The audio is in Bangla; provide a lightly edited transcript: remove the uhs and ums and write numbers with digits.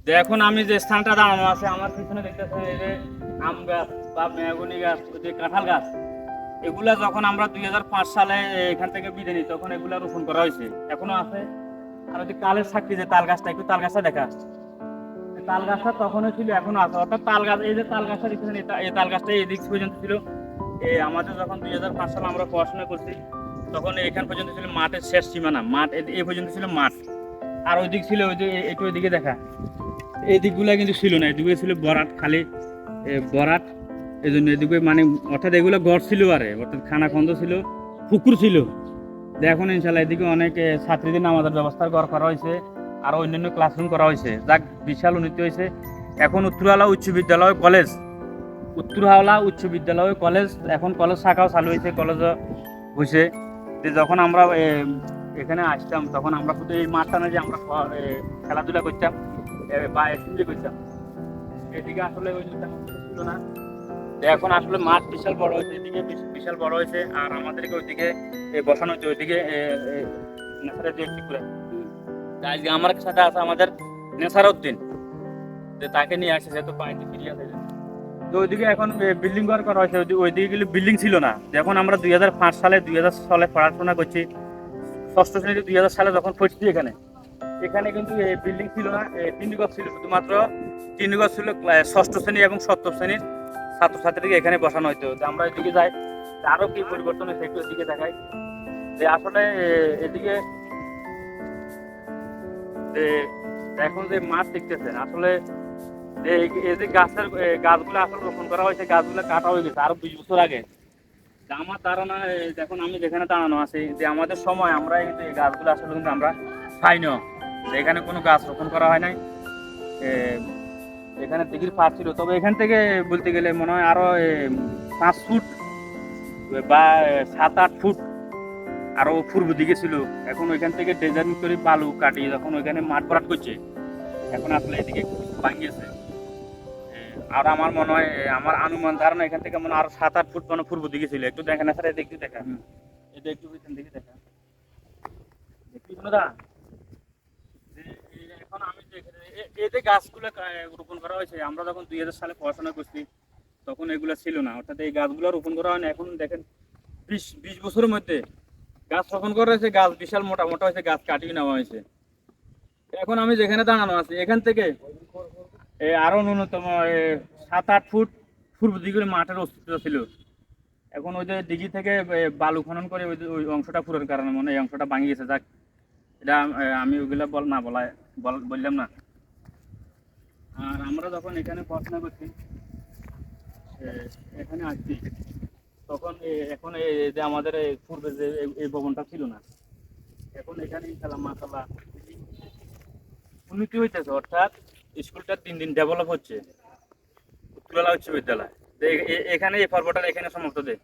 এখন আমি যে স্থানটা দাঁড়ানো আছে আমার পিছনে দেখতেছেন এই যে আম গাছ বা মেহগনি গাছ, ওই যে কাঁঠাল গাছ, এগুলা যখন আমরা 2005 সালে এখান থেকে বিদায় নিই তখন এগুলা রোপণ করা হয়েছে, এখনো আছে। আর ওই যে কালের সাক্ষী যে তাল গাছটা, একটু তাল গাছটা দেখা, এই তাল গাছটা তখনও ছিল এখনো আছে। অর্থাৎ তাল গাছ, এই যে তাল গাছটা দেখতেছেন, এই তাল গাছটা এদিক পর্যন্ত ছিল। আমাদের যখন 2005 সালে আমরা পড়াশোনা করছি তখন এখান পর্যন্ত ছিল মাঠের শেষ সীমানা, মাঠ এই পর্যন্ত ছিল মাঠ। আর ওইদিক ছিল ওই যে একটু ওইদিকে দেখা, এই দিকগুলা কিন্তু ছিল না, এদিকে ছিল বরাট, খালি বরাট। এই জন্য এদিকে মানে অর্থাৎ এগুলো গড় ছিল, আরে অর্থাৎ খানাখন্দ ছিল, পুকুর ছিল। এখন ইনশাল্লাহ এদিকে অনেক ছাত্রীদের নামাজের ব্যবস্থা করা হয়েছে, আর অন্যান্য ক্লাসরুম করা হয়েছে, যাক বিশাল উন্নতি হয়েছে। এখন উত্তরহাওলা উচ্চ বিদ্যালয় কলেজ, উত্তরহাওলা উচ্চ বিদ্যালয় কলেজ, এখন কলেজ শাখাও চালু হয়েছে, কলেজও হয়েছে। যে যখন আমরা এখানে আসতাম তখন আমরা শুধু এই মাঠটা না যে আমরা খেলাধুলা করতাম বা অ্যাসেম্বলি করতাম, এদিকে আসলে ওই জিনিসটা ছিল না। এখন আসলে মাঠ বিশাল বড় হয়েছে, এদিকে বিশাল বড় হয়েছে। আর আমাদেরকে ওইদিকে বসানো হচ্ছে, ওইদিকে নেসারের যে একটি করে আজকে আমার সাথে আছে আমাদের নেসার উদ্দিন, যে তাকে নিয়ে আসছে, যেহেতু পানিতে ফিরিয়ে আছে। তো ওইদিকে এখন বিল্ডিং করা হয়েছে, ওইদিকে গেলে বিল্ডিং ছিল না। যখন আমরা 2005 সালে 2000 সালে পড়াশোনা করছি, ষষ্ঠ শ্রেণীতে 2000 সালে যখন পড়ছি এখানে, এখানে কিন্তু বিল্ডিং ছিল না, তিনগজ ছিল, শুধুমাত্র তিনগজ ছিল। ষষ্ঠ শ্রেণী এবং সপ্তম শ্রেণীর ছাত্রছাত্রীকে এখানে বসানো হতো। যে আমরা এদিকে যাই, আরো কি পরিবর্তন হয়েছে একটু এদিকে দেখাই। যে আসলে এদিকে যে এখন যে মাঠ দেখতেছেন, আসলে এই যে গাছগুলো আসলে রোপণ করা হয়েছে, গাছগুলো কাটা হয়ে গেছে আরো 20 বছর আগে। আমার ধারণা দেখুন আমি যেখানে দাঁড়ানো আছি, যে আমাদের সময় আমরা কিন্তু এই গাছগুলো আসলে কিন্তু আমরা পাইনি, এখানে কোনো গাছ রোপণ করা হয় নাই। এখানে দিঘির পাড় ছিল, তবে এখান থেকে বলতে গেলে মনে হয় আরো 5 ফুট বা 7-8 ফুট আরো পূর্ব দিকে ছিল। এখন ওইখান থেকে ডেজার্ট করে বালু কাটিয়ে যখন ওইখানে মাঠ ভরাট করছে, এখন আসলে এদিকে ভাঙিয়েছে। আর আমার মনে হয় আমার আনুমান ধারণা এখান থেকে মনে হয় আরো 7-8 ফুট মানে পূর্ব দিকে ছিল। একটু দেখেন স্যার, এটা একটু দেখা, এটা একটু পিছন দিকে দেখা, এখন আমি এই যে গাছগুলো রোপণ করা হয়েছে, আমরা যখন 2000 সালে পড়াশোনা করছি তখন এগুলো ছিল না। অর্থাৎ এই গাছগুলো রোপণ করা হয় না। এখন দেখেন 20 বছরের মধ্যে গাছ রোপণ করা হয়েছে, গাছ বিশাল মোটা মোটা হয়েছে, গাছ কাটিয়ে নেওয়া হয়েছে। এখন আমি যেখানে দাঁড়ানো আছি এখান থেকে আরো ন্যূনতম 7-8 ফুট পূর্ব দিকে মাঠের অস্তিত্ব ছিল। এখন ওই যে দিঘি থেকে বালু খনন করে ওই অংশটা পুরোর কারণে মনে হয় এই অংশটা ভাঙি গেছে। যাক, এটা আমি ওইগুলা বললাম না। আর আমরা যখন এখানে পড়াশোনা করছি, এখানে আসছি তখন এখন এই যে আমাদের পূর্বে যে এই ভবনটা ছিল না, এখন এখানে ইনশাআল্লাহ মাশাআল্লাহ উন্নতি হইতেছে। অর্থাৎ স্কুলটা দিন দিন ডেভেলপ হচ্ছে, উত্তরহাওলা উচ্চ বিদ্যালয়। এখানে এই পর্বটা এখানে সমাপ্ত দেয়।